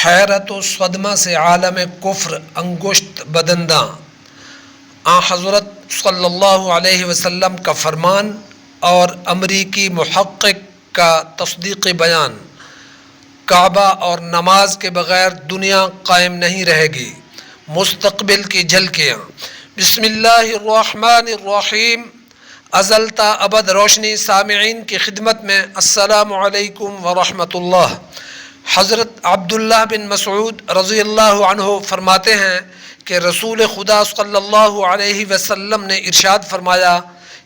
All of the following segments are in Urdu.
حیرت و صدمہ سے عالم کفر انگشت بدنداں۔ حضرت صلی اللہ علیہ وسلم کا فرمان اور امریکی محقق کا تصدیقی بیان۔ کعبہ اور نماز کے بغیر دنیا قائم نہیں رہے گی۔ مستقبل کی جھلکیاں۔ بسم اللہ الرحمن الرحیم۔ ازل تا ابد روشنی سامعین کی خدمت میں السلام علیکم ورحمۃ اللہ۔ حضرت عبداللہ بن مسعود رضی اللہ عنہ فرماتے ہیں کہ رسول خدا صلی اللہ علیہ وسلم نے ارشاد فرمایا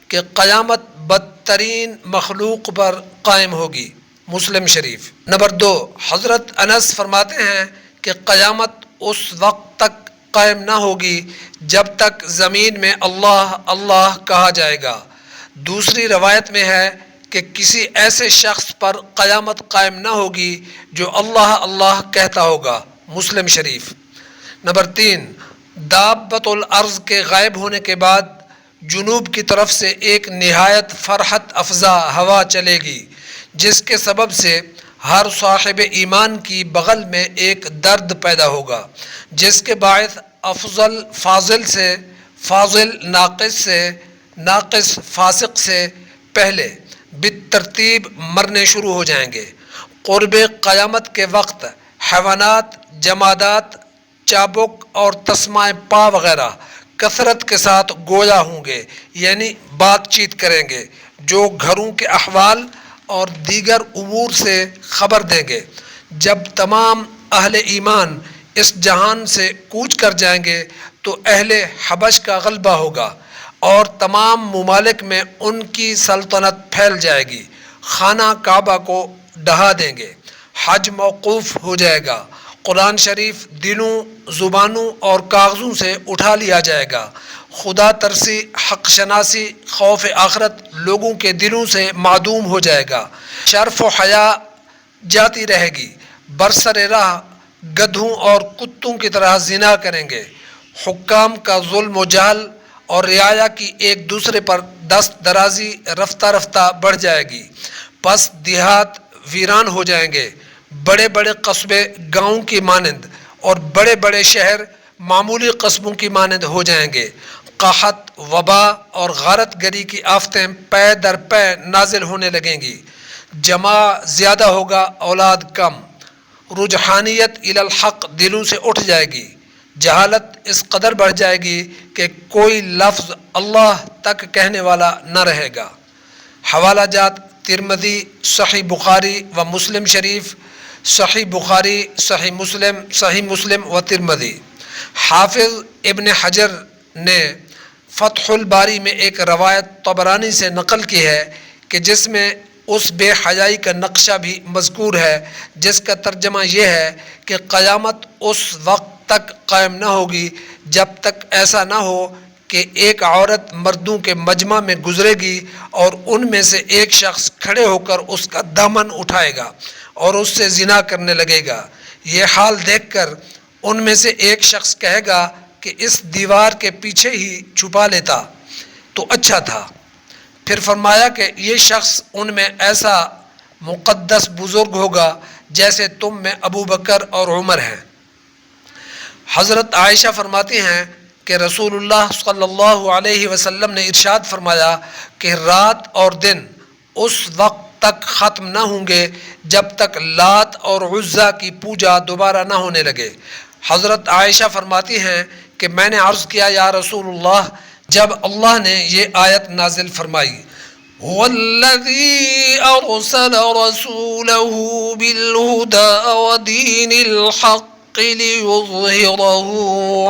کہ قیامت بدترین مخلوق پر قائم ہوگی۔ مسلم شریف۔ نمبر 2، حضرت انس فرماتے ہیں کہ قیامت اس وقت تک قائم نہ ہوگی جب تک زمین میں اللہ اللہ کہا جائے گا۔ دوسری روایت میں ہے کہ کسی ایسے شخص پر قیامت قائم نہ ہوگی جو اللہ اللہ کہتا ہوگا۔ مسلم شریف۔ نمبر 3، دابۃ الارض کے غائب ہونے کے بعد جنوب کی طرف سے ایک نہایت فرحت افزا ہوا چلے گی، جس کے سبب سے ہر صاحب ایمان کی بغل میں ایک درد پیدا ہوگا، جس کے باعث افضل فاضل سے، فاضل ناقص سے، ناقص فاسق سے پہلے بالترتیب مرنے شروع ہو جائیں گے۔ قرب قیامت کے وقت حیوانات، جمادات، چابک اور تسمہ پا وغیرہ کثرت کے ساتھ گویا ہوں گے، یعنی بات چیت کریں گے، جو گھروں کے احوال اور دیگر امور سے خبر دیں گے۔ جب تمام اہل ایمان اس جہان سے کوچ کر جائیں گے تو اہل حبش کا غلبہ ہوگا اور تمام ممالک میں ان کی سلطنت پھیل جائے گی۔ خانہ کعبہ کو ڈھا دیں گے، حج موقوف ہو جائے گا، قرآن شریف دلوں، زبانوں اور کاغذوں سے اٹھا لیا جائے گا، خدا ترسی، حق شناسی، خوف آخرت لوگوں کے دلوں سے معدوم ہو جائے گا، شرف و حیا جاتی رہے گی، برسر راہ گدھوں اور کتوں کی طرح زنا کریں گے، حکام کا ظلم و جہل اور رعایا کی ایک دوسرے پر دست درازی رفتہ رفتہ بڑھ جائے گی، پس دیہات ویران ہو جائیں گے، بڑے بڑے قصبے گاؤں کی مانند اور بڑے بڑے شہر معمولی قصبوں کی مانند ہو جائیں گے، قحط، وبا اور غارت گری کی آفتیں پے در پے نازل ہونے لگیں گی، جمع زیادہ ہوگا، اولاد کم، رجحانیت الی الحق دلوں سے اٹھ جائے گی، جہالت اس قدر بڑھ جائے گی کہ کوئی لفظ اللہ تک کہنے والا نہ رہے گا۔ حوالہ جات ترمذی، صحیح بخاری و مسلم شریف، صحیح بخاری، صحیح مسلم و ترمذی۔ حافظ ابن حجر نے فتح الباری میں ایک روایت طبرانی سے نقل کی ہے کہ جس میں اس بے حیائی کا نقشہ بھی مذکور ہے، جس کا ترجمہ یہ ہے کہ قیامت اس وقت تک قائم نہ ہوگی جب تک ایسا نہ ہو کہ ایک عورت مردوں کے مجمع میں گزرے گی اور ان میں سے ایک شخص کھڑے ہو کر اس کا دامن اٹھائے گا اور اس سے زنا کرنے لگے گا۔ یہ حال دیکھ کر ان میں سے ایک شخص کہے گا کہ اس دیوار کے پیچھے ہی چھپا لیتا تو اچھا تھا۔ پھر فرمایا کہ یہ شخص ان میں ایسا مقدس بزرگ ہوگا جیسے تم میں ابو بکر اور عمر ہیں۔ حضرت عائشہ فرماتی ہیں کہ رسول اللہ صلی اللہ علیہ وسلم نے ارشاد فرمایا کہ رات اور دن اس وقت تک ختم نہ ہوں گے جب تک لات اور عزیٰ کی پوجا دوبارہ نہ ہونے لگے۔ حضرت عائشہ فرماتی ہیں کہ میں نے عرض کیا یا رسول اللہ، جب اللہ نے یہ آیت نازل فرمائی وَالَّذِي أَرْسَلَ رَسُولَهُ بِالْهُدَى وَدِينِ الْحَقِّ لِيُظْهِرَهُ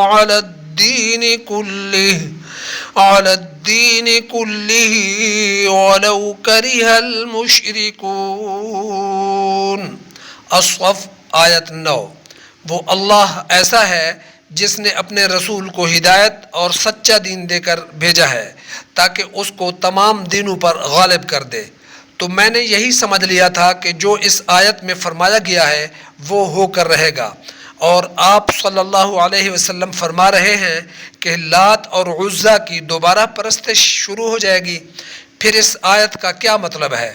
عَلَى الدِّينِ كُلِّهِ وَلَوْ كَرِهَ الْمُشْرِكُونَ۔ الصف آیت 9۔ وہ اللہ ایسا ہے جس نے اپنے رسول کو ہدایت اور سچا دین دے کر بھیجا ہے تاکہ اس کو تمام دینوں پر غالب کر دے۔ تو میں نے یہی سمجھ لیا تھا کہ جو اس آیت میں فرمایا گیا ہے وہ ہو کر رہے گا، اور آپ صلی اللہ علیہ وسلم فرما رہے ہیں کہ لات اور عزیٰ کی دوبارہ پرستش شروع ہو جائے گی۔ پھر اس آیت کا کیا مطلب ہے؟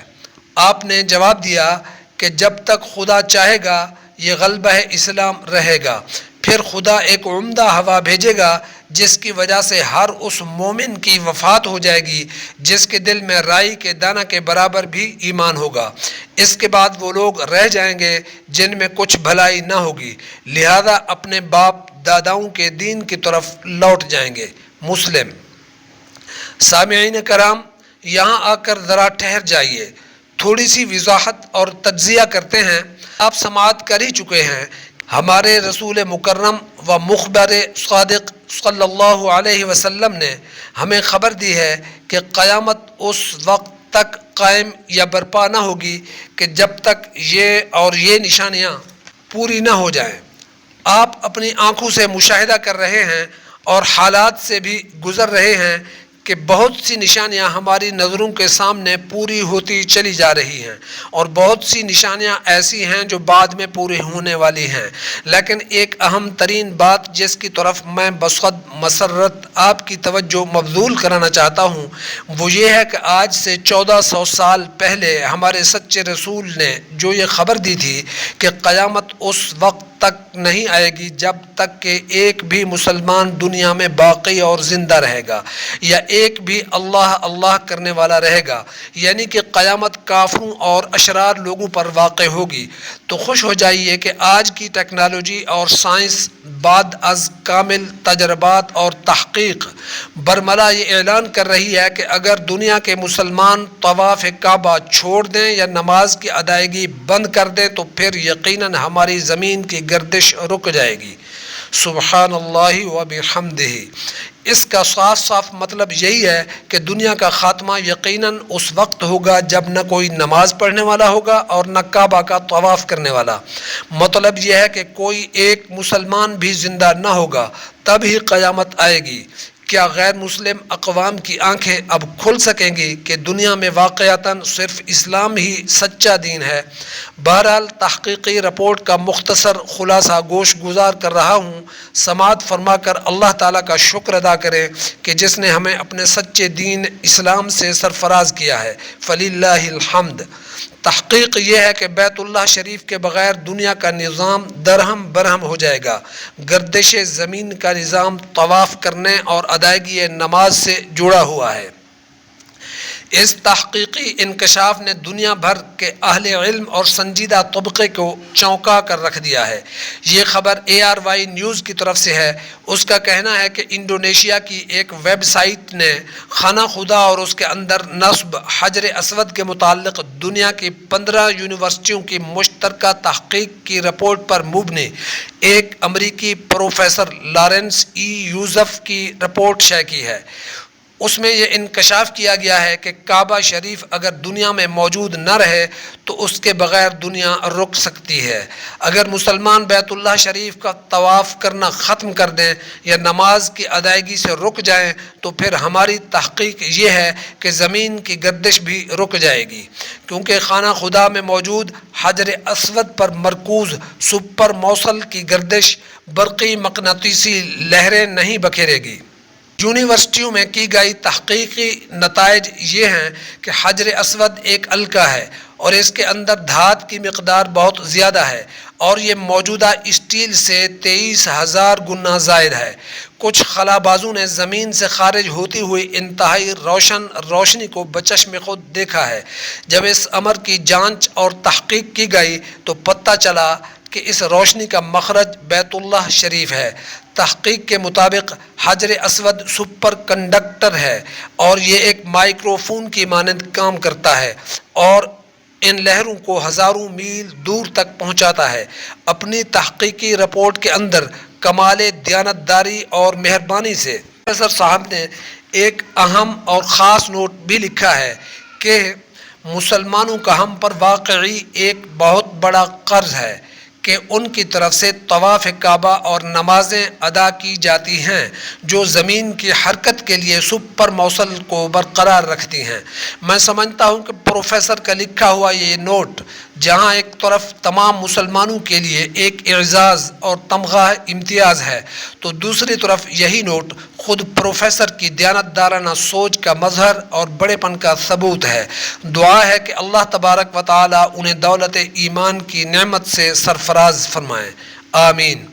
آپ نے جواب دیا کہ جب تک خدا چاہے گا یہ غلبہ اسلام رہے گا۔ پھر خدا ایک عمدہ ہوا بھیجے گا جس کی وجہ سے ہر اس مومن کی وفات ہو جائے گی جس کے دل میں رائی کے دانہ کے برابر بھی ایمان ہوگا۔ اس کے بعد وہ لوگ رہ جائیں گے جن میں کچھ بھلائی نہ ہوگی، لہذا اپنے باپ داداؤں کے دین کی طرف لوٹ جائیں گے۔ مسلم۔ سامعین کرام، یہاں آ کر ذرا ٹھہر جائیے، تھوڑی سی وضاحت اور تجزیہ کرتے ہیں۔ آپ سماعت کر ہی چکے ہیں، ہمارے رسول مکرم و مخبر صادق صلی اللہ علیہ وسلم نے ہمیں خبر دی ہے کہ قیامت اس وقت تک قائم یا برپا نہ ہوگی کہ جب تک یہ نشانیاں پوری نہ ہو جائیں۔ آپ اپنی آنکھوں سے مشاہدہ کر رہے ہیں اور حالات سے بھی گزر رہے ہیں کہ بہت سی نشانیاں ہماری نظروں کے سامنے پوری ہوتی چلی جا رہی ہیں، اور بہت سی نشانیاں ایسی ہیں جو بعد میں پوری ہونے والی ہیں۔ لیکن ایک اہم ترین بات جس کی طرف میں بصد مسرت آپ کی توجہ مبذول کرانا چاہتا ہوں وہ یہ ہے کہ آج سے 1400 سال پہلے ہمارے سچے رسول نے جو یہ خبر دی تھی کہ قیامت اس وقت تک نہیں آئے گی جب تک کہ ایک بھی مسلمان دنیا میں باقی اور زندہ رہے گا، یا ایک بھی اللہ اللہ کرنے والا رہے گا، یعنی کہ قیامت کافروں اور اشرار لوگوں پر واقع ہوگی، تو خوش ہو جائیے کہ آج کی ٹیکنالوجی اور سائنس بعد از کامل تجربات اور تحقیق برملا یہ اعلان کر رہی ہے کہ اگر دنیا کے مسلمان طواف کعبہ چھوڑ دیں یا نماز کی ادائیگی بند کر دیں تو پھر یقیناً ہماری زمین کی گردش رک جائے گی۔ سبحان اللہ و بحمدہ۔ اس کا صاف صاف مطلب یہی ہے کہ دنیا کا خاتمہ یقیناً اس وقت ہوگا جب نہ کوئی نماز پڑھنے والا ہوگا اور نہ کعبہ کا طواف کرنے والا۔ مطلب یہ ہے کہ کوئی ایک مسلمان بھی زندہ نہ ہوگا، تب ہی قیامت آئے گی۔ کیا غیر مسلم اقوام کی آنکھیں اب کھل سکیں گی کہ دنیا میں واقعتاً صرف اسلام ہی سچا دین ہے؟ بہرحال تحقیقی رپورٹ کا مختصر خلاصہ گوش گزار کر رہا ہوں، سماعت فرما کر اللہ تعالیٰ کا شکر ادا کریں کہ جس نے ہمیں اپنے سچے دین اسلام سے سرفراز کیا ہے۔ فللہ الحمد۔ تحقیق یہ ہے کہ بیت اللہ شریف کے بغیر دنیا کا نظام درہم برہم ہو جائے گا۔ گردش زمین کا نظام طواف کرنے اور ادائیگی نماز سے جڑا ہوا ہے۔ اس تحقیقی انکشاف نے دنیا بھر کے اہل علم اور سنجیدہ طبقے کو چونکا کر رکھ دیا ہے۔ یہ خبر ARY نیوز کی طرف سے ہے۔ اس کا کہنا ہے کہ انڈونیشیا کی ایک ویب سائٹ نے خانہ خدا اور اس کے اندر نصب حجر اسود کے متعلق دنیا کی 15 یونیورسٹیوں کی مشترکہ تحقیق کی رپورٹ پر مبنی ایک امریکی پروفیسر لارنس یوزف کی رپورٹ شائع کی ہے۔ اس میں یہ انکشاف کیا گیا ہے کہ کعبہ شریف اگر دنیا میں موجود نہ رہے تو اس کے بغیر دنیا رک سکتی ہے۔ اگر مسلمان بیت اللہ شریف کا طواف کرنا ختم کر دیں یا نماز کی ادائیگی سے رک جائیں تو پھر ہماری تحقیق یہ ہے کہ زمین کی گردش بھی رک جائے گی، کیونکہ خانہ خدا میں موجود حجر اسود پر مرکوز سپر موصل کی گردش برقی مقناطیسی لہریں نہیں بکھیرے گی۔ یونیورسٹیوں میں کی گئی تحقیقی نتائج یہ ہیں کہ حجر اسود ایک الکا ہے اور اس کے اندر دھات کی مقدار بہت زیادہ ہے، اور یہ موجودہ اسٹیل سے 23,000 گنا زائد ہے۔ کچھ خلا بازوں نے زمین سے خارج ہوتی ہوئی انتہائی روشنی کو بچشم خود دیکھا ہے۔ جب اس امر کی جانچ اور تحقیق کی گئی تو پتہ چلا کہ اس روشنی کا مخرج بیت اللہ شریف ہے۔ تحقیق کے مطابق حجر اسود سپر کنڈکٹر ہے اور یہ ایک مائکرو فون کی مانند کام کرتا ہے اور ان لہروں کو ہزاروں میل دور تک پہنچاتا ہے۔ اپنی تحقیقی رپورٹ کے اندر کمال دیانتداری اور مہربانی سے پروفیسر صاحب نے ایک اہم اور خاص نوٹ بھی لکھا ہے کہ مسلمانوں کا ہم پر واقعی ایک بہت بڑا قرض ہے کہ ان کی طرف سے طواف کعبہ اور نمازیں ادا کی جاتی ہیں جو زمین کی حرکت کے لیے سپر موصل کو برقرار رکھتی ہیں۔ میں سمجھتا ہوں کہ پروفیسر کا لکھا ہوا یہ نوٹ جہاں ایک طرف تمام مسلمانوں کے لیے ایک اعزاز اور تمغہ امتیاز ہے تو دوسری طرف یہی نوٹ خود پروفیسر کی دیانتدارانہ سوچ کا مظہر اور بڑے پن کا ثبوت ہے۔ دعا ہے کہ اللہ تبارک و تعالی انہیں دولت ایمان کی نعمت سے سرفراز فرمائیں، آمین۔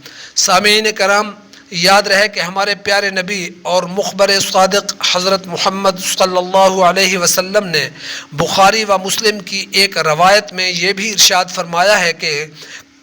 سامعین کرام، یاد رہے کہ ہمارے پیارے نبی اور مخبر صادق حضرت محمد صلی اللہ علیہ وسلم نے بخاری و مسلم کی ایک روایت میں یہ بھی ارشاد فرمایا ہے کہ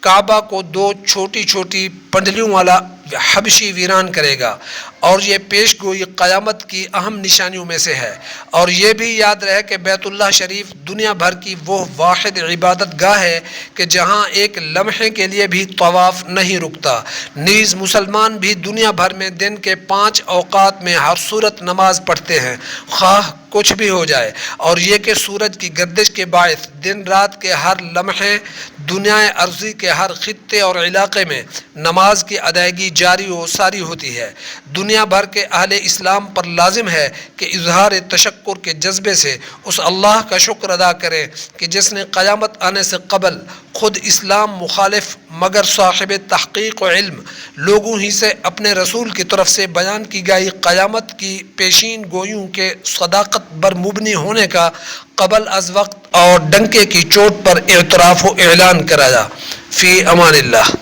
کعبہ کو 2 چھوٹی چھوٹی پنڈلیوں والا حبشی ویران کرے گا، اور یہ پیش گوئی قیامت کی اہم نشانیوں میں سے ہے۔ اور یہ بھی یاد رہے کہ بیت اللہ شریف دنیا بھر کی وہ واحد عبادت گاہ ہے کہ جہاں ایک لمحے کے لیے بھی طواف نہیں رکتا۔ نیز مسلمان بھی دنیا بھر میں دن کے 5 اوقات میں ہر صورت نماز پڑھتے ہیں، خواہ کچھ بھی ہو جائے، اور یہ کہ سورج کی گردش کے باعث دن رات کے ہر لمحے دنیا ارضی کے ہر خطے اور علاقے میں نماز کی ادائیگی جاری و ساری ہوتی ہے۔ دنیا بھر کے اہل اسلام پر لازم ہے کہ اظہار تشکر کے جذبے سے اس اللہ کا شکر ادا کریں کہ جس نے قیامت آنے سے قبل خود اسلام مخالف مگر صاحب تحقیق و علم لوگوں ہی سے اپنے رسول کی طرف سے بیان کی گئی قیامت کی پیشین گوئیوں کے صداقت پر مبنی ہونے کا قبل از وقت اور ڈنکے کی چوٹ پر اعتراف و اعلان کرایا۔ فی امان اللہ۔